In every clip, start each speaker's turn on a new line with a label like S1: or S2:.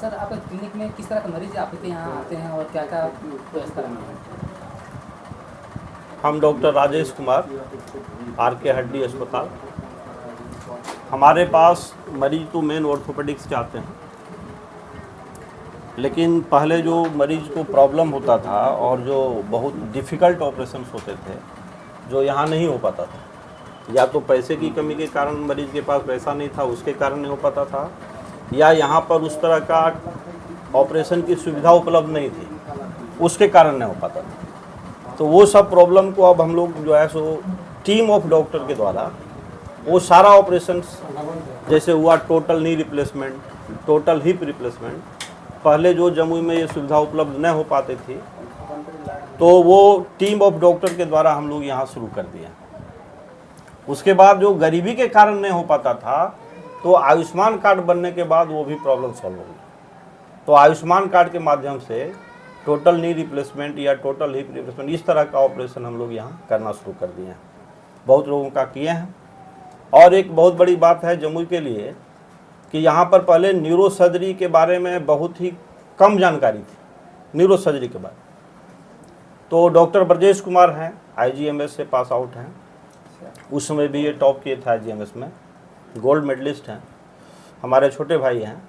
S1: Sir आपके clinic में किस तरह के मरीज आपके यहाँ आते हैं और क्या क्या व्यवस्था है?
S2: हम डॉक्टर राजेश कुमार, आर के हड्डी अस्पताल। हमारे पास मरीज तो मेन ऑर्थोपेडिक्स के आते हैं, लेकिन पहले जो मरीज को प्रॉब्लम होता था और जो बहुत डिफ़िकल्ट ऑपरेशंस होते थे जो यहाँ नहीं हो पाता था, या तो पैसे की कमी के कारण मरीज के पास पैसा नहीं था उसके कारण नहीं हो पाता था, या यहाँ पर उस तरह का ऑपरेशन की सुविधा उपलब्ध नहीं थी उसके कारण नहीं हो पाता था। तो वो सब प्रॉब्लम को अब हम लोग जो है सो टीम ऑफ डॉक्टर के द्वारा वो सारा ऑपरेशंस, जैसे हुआ total knee replacement, total hip replacement, पहले जो जमुई में ये सुविधा उपलब्ध न हो पाती थी तो वो टीम ऑफ डॉक्टर के द्वारा हम लोग यहाँ शुरू कर दिए। उसके बाद जो गरीबी के कारण नहीं हो पाता था तो आयुष्मान कार्ड बनने के बाद वो भी प्रॉब्लम सॉल्व हो गई। तो आयुष्मान कार्ड के माध्यम से टोटल नी रिप्लेसमेंट या टोटल हिप रिप्लेसमेंट इस तरह का ऑपरेशन हम लोग यहाँ करना शुरू कर दिए हैं, बहुत लोगों का किए हैं। और एक बहुत बड़ी बात है जमुई के लिए कि यहाँ पर पहले न्यूरो सर्जरी के बारे में बहुत ही कम जानकारी थी, न्यूरो सर्जरी के बारे। तो डॉक्टर ब्रजेश कुमार हैं, IGMS से पास आउट हैं, उस समय भी ये टॉप किए थे IGMS में, गोल्ड मेडलिस्ट हैं, हमारे छोटे भाई हैं।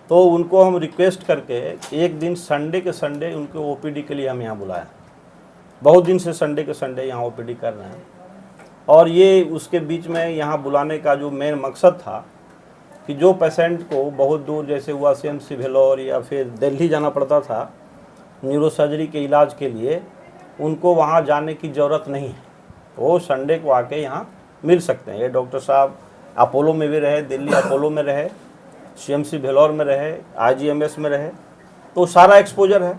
S2: तो उनको हम रिक्वेस्ट करके एक दिन संडे के संडे उनको OPD के लिए हम यहाँ बुलाया। बहुत दिन से संडे के संडे यहाँ OPD कर रहे हैं। और ये उसके बीच में यहाँ बुलाने का जो मेन मकसद था कि जो पेशेंट को बहुत दूर, जैसे हुआ CMC भेलोर या फिर दिल्ली जाना पड़ता था न्यूरो सर्जरी के इलाज के लिए, उनको वहाँ जाने की ज़रूरत नहीं है, वो संडे को आके यहाँ मिल सकते हैं। ये डॉक्टर साहब अपोलो में भी रहे, दिल्ली अपोलो में रहे, CMC भेलोर में रहे, IGMS में रहे, तो सारा एक्सपोजर है।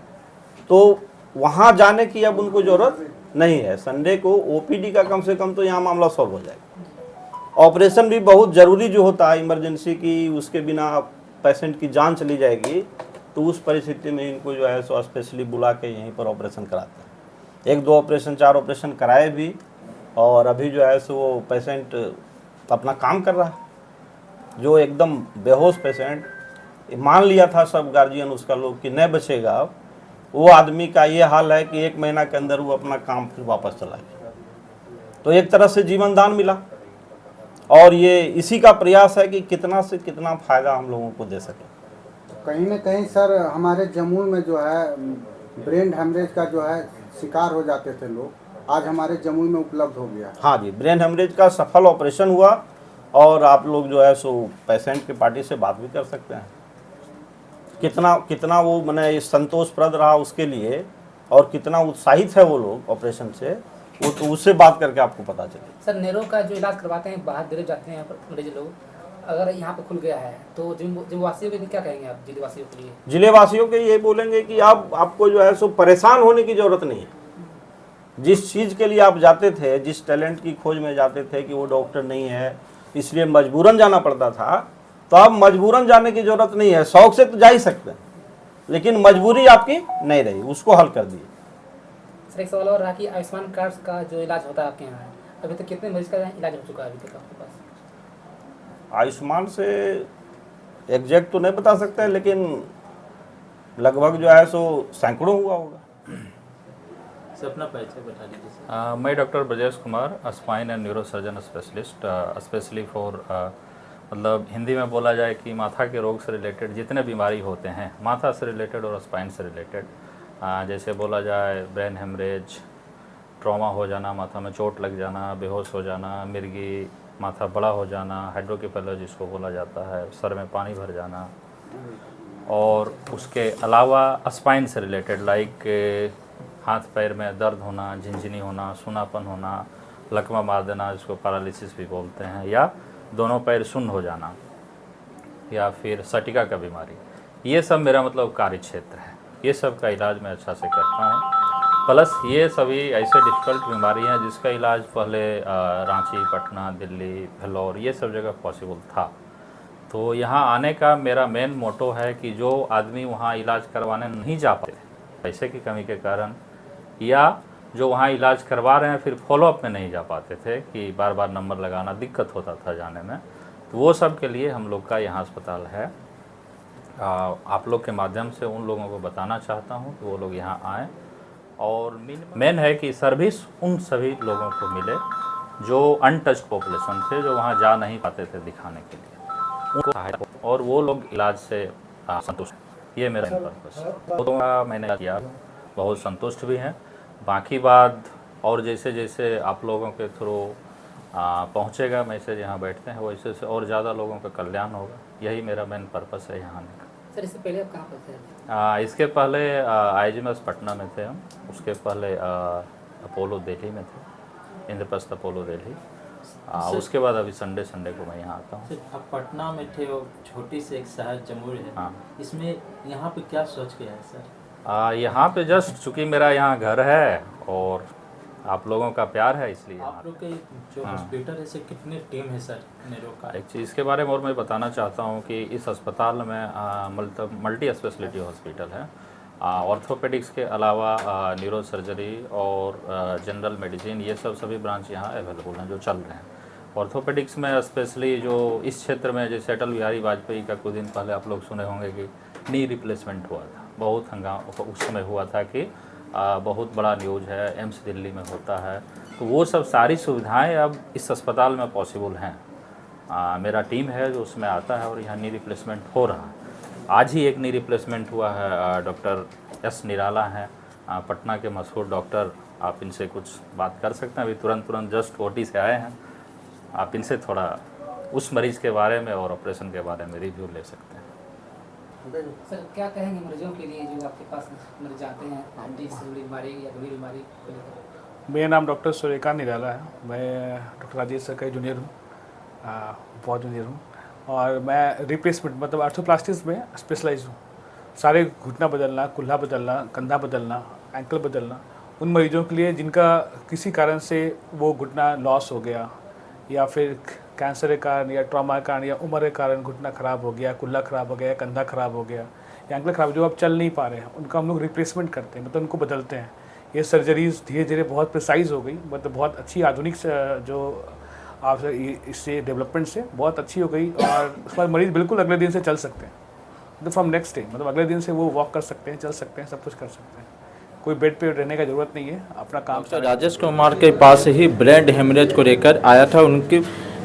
S2: तो वहाँ जाने की अब उनको ज़रूरत नहीं है। संडे को OPD का कम से कम तो यहाँ मामला सॉल्व हो जाएगा। ऑपरेशन भी बहुत ज़रूरी जो होता है इमरजेंसी की, उसके बिना पेशेंट की जान चली जाएगी, तो उस परिस्थिति में इनको जो है सो स्पेशली बुला के यहीं पर ऑपरेशन कराते हैं। 1-2 ऑपरेशन 4 ऑपरेशन कराए भी, और अभी जो है सो पेशेंट अपना काम कर रहा है। जो एकदम बेहोश पेशेंट, मान लिया था सब गार्जियन उसका लोग कि नहीं बचेगा, वो आदमी का ये हाल है कि 1 महीना के अंदर वो अपना काम फिर वापस चला गया। तो एक तरह से जीवन दान मिला, और ये इसी का प्रयास है कि कितना से कितना फ़ायदा हम लोगों को दे सके।
S3: कहीं ना कहीं सर हमारे जमुई में जो है ब्रेन हेमरेज का जो है शिकार हो जाते थे लोग, आज हमारे जमुई में उपलब्ध हो गया।
S2: हाँ जी, ब्रेन हेमरेज का सफल ऑपरेशन हुआ, और आप लोग जो है सो पेशेंट के पार्टी से बात भी कर सकते हैं कितना कितना वो मैंने संतोषप्रद रहा उसके लिए, और कितना उत्साहित है वो लोग ऑपरेशन से, वो तो उससे बात करके आपको पता चले।
S1: सर नेरो का जो इलाज करवाते हैं बाहर दिल्ली जाते हैं यहाँ पर मरीज लोग, अगर यहाँ पे खुल गया है तो जिलेवासियों के लिए क्या कहेंगे आप? जिलेवासियों के लिए,
S2: जिलेवासियों के ये बोलेंगे कि आपको जो है सो परेशान होने की ज़रूरत नहीं है। जिस चीज़ के लिए आप जाते थे, जिस टैलेंट की खोज में जाते थे कि वो डॉक्टर नहीं है इसलिए मजबूरन जाना पड़ता था, तो अब मजबूरन जाने की ज़रूरत नहीं है। शौक से तो जा ही सकते हैं, लेकिन मजबूरी आपकी नहीं रही, उसको हल कर दिए।
S1: सर एक सवाल और रहा कि आयुष्मान कार्ड का जो इलाज होता है आपके यहाँ, अभी तक कितने मरीज का इलाज हो चुका है अभी तक आपके पास?
S2: आयुष्मान से एग्जैक्ट तो नहीं बता सकते, लेकिन लगभग जो है सो सैकड़ों हुआ होगा।
S4: सर अपना परिचय बता दीजिए। मैं doctor Brajesh Kumar, spine and neuro surgeon specialist, specially for मतलब हिंदी में बोला जाए कि माथा के रोग से रिलेटेड जितने बीमारी होते हैं, माथा से रिलेटेड और स्पाइन से रिलेटेड, जैसे बोला जाए ब्रेन हेमरेज, ट्रॉमा हो जाना, माथा में चोट लग जाना, बेहोश हो जाना, मिर्गी, माथा बड़ा हो जाना, हाइड्रोकेफेलस जिसको बोला जाता है, सर में पानी भर जाना, और उसके अलावा स्पाइन से रिलेटेड लाइक हाथ पैर में दर्द होना, झिनझिनी होना, सूनापन होना, लकवा मार देना जिसको पैरालिसिस भी बोलते हैं, या दोनों पैर सुन्न हो जाना, या फिर सटिका का बीमारी, ये सब मेरा मतलब कार्य क्षेत्र है। ये सब का इलाज मैं अच्छा से करता हूँ। प्लस ये सभी ऐसे डिफ़िकल्ट बीमारी हैं जिसका इलाज पहले रांची, पटना, दिल्ली, भेलोर ये सब जगह पॉसिबल था। तो यहाँ आने का मेरा मेन मोटो है कि जो आदमी वहाँ इलाज करवाने नहीं जा पाते पैसे की कमी के कारण, या जो वहाँ इलाज करवा रहे हैं फिर फॉलोअप में नहीं जा पाते थे कि बार बार नंबर लगाना दिक्कत होता था जाने में, तो वो सब के लिए हम लोग का यहाँ अस्पताल है। आप लोग के माध्यम से उन लोगों को बताना चाहता हूं कि वो लोग यहाँ आएँ और मेन है कि सर्विस उन सभी लोगों को मिले जो अनटच्ड पॉपुलेशन थे, जो वहाँ जा नहीं पाते थे दिखाने के लिए, उनको सहायता और वो लोग इलाज से संतुष्ट। ये मेरा पर्पस है। तो मैंने किया, बहुत संतुष्ट भी हैं। बाकी बात और जैसे जैसे आप लोगों के थ्रू पहुँचेगा मैसेज यहाँ बैठते हैं, वैसे से और ज़्यादा लोगों का कल्याण होगा। यही मेरा मेन पर्पस है यहाँ आने का।
S1: सर इससे पहले आप कहाँ पर थे?
S4: इसके पहले IGMS पटना में थे हम, उसके पहले अपोलो दिल्ली में थे, इंद्रप्रस्थ अपोलो दिल्ली। उसके बाद अभी संडे को मैं यहाँ आता हूँ।
S5: आप पटना में थे और छोटी से एक शहर जमुई है।
S4: हाँ।
S5: इसमें यहाँ पे क्या सोच के है सर?
S4: यहाँ पे जस्ट चूँकि मेरा यहाँ घर है और आप लोगों का प्यार है, इसलिए
S5: आप लोग के जो हॉस्पिटल है से कितने टीम है सर नेरो का?
S4: एक चीज़ के बारे में और मैं बताना चाहता हूँ कि इस अस्पताल में मल्टी स्पेशलिटी हॉस्पिटल है। ऑर्थोपेडिक्स के अलावा न्यूरो सर्जरी और जनरल मेडिसिन, ये सभी ब्रांच यहाँ अवेलेबल हैं जो चल रहे हैं। ऑर्थोपेडिक्स में स्पेशली जो इस क्षेत्र में, जैसे अटल बिहारी वाजपेयी का कुछ दिन पहले आप लोग सुने होंगे कि नी रिप्लेसमेंट हुआ था, बहुत हंगामा उस समय हुआ था कि बहुत बड़ा न्यूज़ है, एम्स दिल्ली में होता है, तो वो सब सारी सुविधाएं अब इस अस्पताल में पॉसिबल हैं। मेरा टीम है जो उसमें आता है और यहाँ नी रिप्लेसमेंट हो रहा है। आज ही एक नी रिप्लेसमेंट हुआ है, डॉक्टर एस निराला हैं, पटना के मशहूर डॉक्टर। आप इनसे कुछ बात कर सकते हैं, अभी तुरंत जस्ट OT से आए हैं। आप इनसे थोड़ा उस मरीज़ के बारे में और ऑपरेशन के बारे में रिव्यू ले सकते हैं।
S1: सर क्या कहेंगे मरीजों के लिए जो आपके पास मरीज आते हैं हड्डी से जुड़ी बीमारी या गंभीर बीमारी को लेकर?
S6: मेरा नाम डॉक्टर सूर्यकांत निराला है। मैं डॉक्टर राजेश सर का जूनियर हूँ, बहुत जूनियर हूँ, और मैं रिप्लेसमेंट मतलब आर्थोप्लास्टिक्स में स्पेशलाइज हूँ। सारे घुटना बदलना, कुल्हा बदलना, कंधा बदलना, एंकल बदलना, उन मरीजों के लिए जिनका किसी कारण से वो घुटना लॉस हो गया या फिर कैंसर के कारण या ट्रॉमा के कारण या उम्र के कारण घुटना ख़राब हो गया, कुल्ला ख़राब हो गया, कंधा ख़राब हो गया या एंकल ख़राब, जो अब चल नहीं पा रहे हैं, उनका हम लोग रिप्लेसमेंट करते हैं, मतलब उनको बदलते हैं। ये सर्जरीज धीरे धीरे बहुत प्रिसाइज हो गई, मतलब बहुत अच्छी आधुनिक जो आप इससे डेवलपमेंट से बहुत अच्छी हो गई, और उसके बाद मरीज़ बिल्कुल अगले दिन से चल सकते हैं, मतलब फ्रॉम नेक्स्ट डे, मतलब अगले दिन से वो वॉक कर सकते हैं, चल सकते हैं, सब कुछ कर सकते हैं। कोई बेड पे रहने की ज़रूरत नहीं है, अपना काम।
S5: डॉक्टर राजेश कुमार के पास ही ब्रेन हेमरेज को लेकर आया था, उनके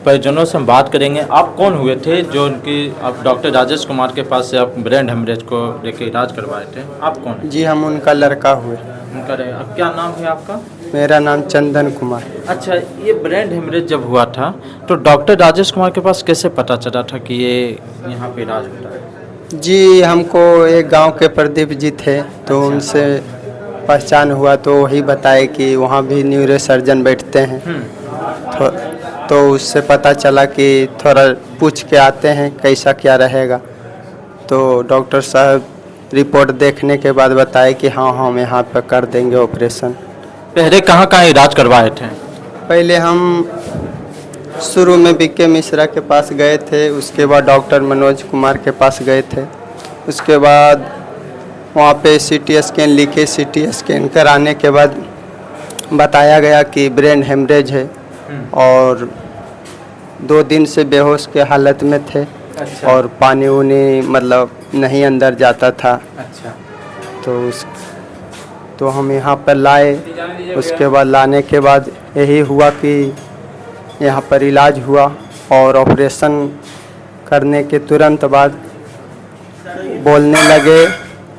S5: परिजनों से हम बात करेंगे। आप कौन हुए थे जो उनकी, आप डॉक्टर राजेश कुमार के पास से आप ब्रेन हेमरेज को लेकर इलाज करवाए थे? आप कौन?
S7: जी हम उनका लड़का हुए।
S5: उनका अब क्या नाम है आपका?
S7: मेरा नाम चंदन कुमार।
S5: अच्छा, ये ब्रेन हेमरेज जब हुआ था तो डॉक्टर राजेश कुमार के पास कैसे पता चला था कि ये यहाँ पे इलाज होता है?
S7: जी हमको एक गांव के प्रदीप जी थे, तो उनसे पहचान हुआ, तो वही बताए कि वहाँ भी न्यूरो सर्जन बैठते हैं। तो उससे पता चला कि थोड़ा पूछ के आते हैं कैसा क्या रहेगा। तो डॉक्टर साहब रिपोर्ट देखने के बाद बताए कि हाँ हम यहाँ पर कर देंगे ऑपरेशन।
S5: पहले कहाँ इलाज करवाए थे?
S7: पहले हम शुरू में BK मिश्रा के पास गए थे, उसके बाद डॉक्टर मनोज कुमार के पास गए थे, उसके बाद वहाँ पे CT स्कैन लिखे, CT स्कैन कराने के बाद बताया गया कि ब्रेन हेमरेज है और 2 दिन से बेहोश के हालत में थे।
S5: अच्छा।
S7: और पानी उनी मतलब नहीं अंदर जाता था।
S5: अच्छा।
S7: तो हम यहाँ पर लाए, उसके बाद लाने के बाद यही हुआ कि यहाँ पर इलाज हुआ और ऑपरेशन करने के तुरंत बाद बोलने लगे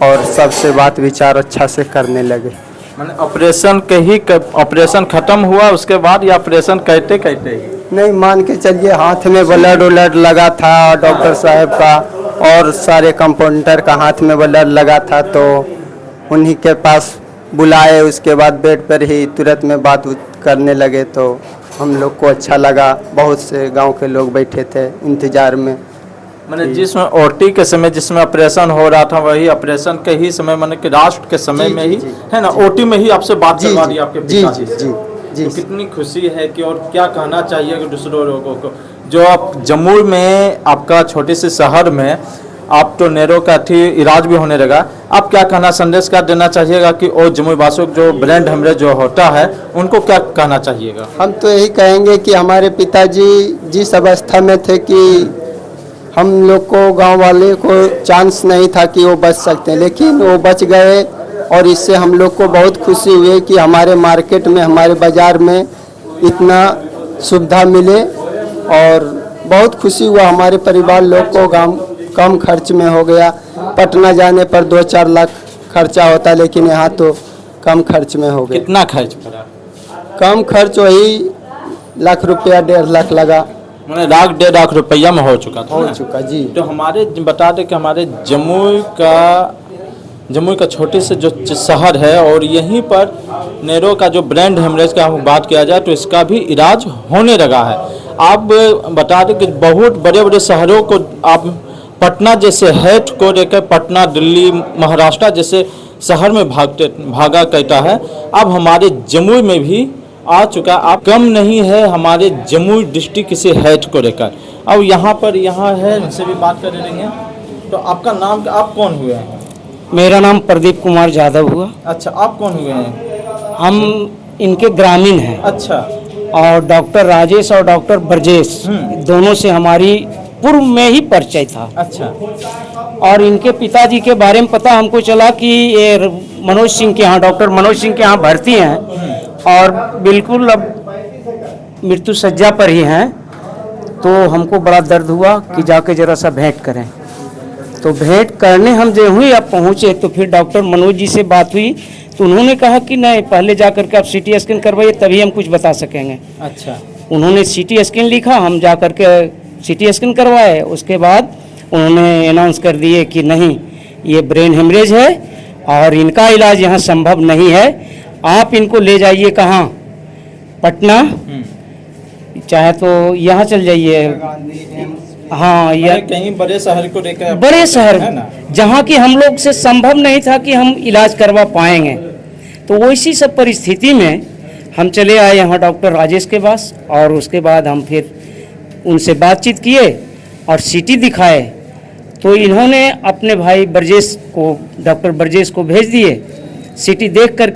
S7: और सबसे बात विचार अच्छा से करने लगे।
S5: मैंने ऑपरेशन खत्म हुआ उसके बाद या ऑपरेशन कहते
S7: नहीं, मान के चलिए हाथ में ब्लड उलड लगा था डॉक्टर साहब का, और सारे कंपाउंडर का हाथ में ब्लड लगा था, तो उन्हीं के पास बुलाए, उसके बाद बेड पर ही तुरंत में बात करने लगे। तो हम लोग को अच्छा लगा, बहुत से गांव के लोग बैठे थे इंतजार में।
S5: मैंने जिसमें OT के समय जिसमें ऑपरेशन हो रहा था वही ऑपरेशन के ही समय, मैंने कि लास्ट के समय में ही है ना, OT में ही आपसे बात करवा दी आपके पिताजी से।
S7: जी,
S5: तो कितनी खुशी है कि, और क्या कहना चाहिए दूसरों लोगों को जो आप जम्मू में आपका छोटे से शहर में आप तो नेरो का इलाज भी होने लगा, आप क्या कहना संदेश क्या देना चाहिएगा कि और जम्मू वासियों जो ब्रेन हेमरेज जो होता है उनको क्या कहना चाहिएगा?
S7: हम तो यही कहेंगे कि हमारे पिताजी जिस अवस्था में थे कि हम लोग को गांव वाले को चांस नहीं था कि वो बच सकते हैं, लेकिन वो बच गए और इससे हम लोग को बहुत खुशी हुई कि हमारे मार्केट में, हमारे बाज़ार में इतना सुविधा मिले और बहुत खुशी हुआ। हमारे परिवार लोग को कम खर्च में हो गया। पटना जाने पर 2-4 लाख खर्चा होता, लेकिन यहाँ तो कम खर्च में हो गया।
S5: कितना खर्च पड़ा?
S7: कम खर्च वही लाख रुपया 1.5 लाख लगा,
S5: मैंने 1.5 रुपया में हो चुका था
S7: हो
S5: ना?
S7: चुका जी।
S5: तो हमारे बता दें कि हमारे जमुई का छोटे से जो शहर है और यहीं पर नेरो का जो ब्रेन हेमरेज का बात किया जाए तो इसका भी इलाज होने लगा है। आप बता दें कि बहुत बड़े बड़े शहरों को आप पटना जैसे हेड को लेकर पटना, दिल्ली, महाराष्ट्र जैसे शहर में भागा कहता है। अब हमारे जमुई में भी आ चुका। आप कम नहीं है हमारे जमुई डिस्ट्रिक्ट किसी हेड को लेकर। अब यहाँ है, इनसे भी बात कर लेंगे। तो आपका नाम, आप कौन हुए हैं?
S8: मेरा नाम प्रदीप कुमार यादव हुआ।
S5: अच्छा, आप कौन हुए हैं?
S8: हम इनके ग्रामीण हैं।
S5: अच्छा,
S8: और डॉक्टर राजेश और डॉक्टर ब्रजेश दोनों से हमारी पूर्व में ही परिचय था।
S5: अच्छा,
S8: और इनके पिताजी के बारे में पता हमको चला कि ये मनोज सिंह के यहाँ, डॉक्टर मनोज सिंह के यहाँ भर्ती हैं और बिल्कुल अब मृत्यु सज्जा पर ही हैं। तो हमको बड़ा दर्द हुआ कि जाके जरा सा भेंट करें। तो भेंट करने हम जो हुई अब पहुँचे तो फिर डॉक्टर मनोज जी से बात हुई तो उन्होंने कहा कि नहीं, पहले जा करके आप CT स्कैन करवाइए तभी हम कुछ बता सकेंगे।
S5: अच्छा,
S8: उन्होंने CT स्कैन लिखा, हम जा करके CT स्कैन करवाए। उसके बाद उन्होंने अनाउंस कर दिए कि नहीं, ये ब्रेन हेमरेज है और इनका इलाज यहाँ संभव नहीं है, आप इनको ले जाइए कहाँ, पटना, चाहे तो यहाँ चल जाइए, हाँ, या
S5: कहीं बड़े शहर को लेकर,
S8: बड़े शहर
S5: है ना,
S8: जहाँ की हम लोग से संभव नहीं था कि हम इलाज करवा पाएंगे। तो वैसी सब परिस्थिति में हम चले आए यहाँ डॉक्टर राजेश के पास और उसके बाद हम फिर उनसे बातचीत किए और CT दिखाए। तो इन्होंने अपने भाई ब्रजेश को, डॉक्टर ब्रजेश को भेज दिए। CT देख कर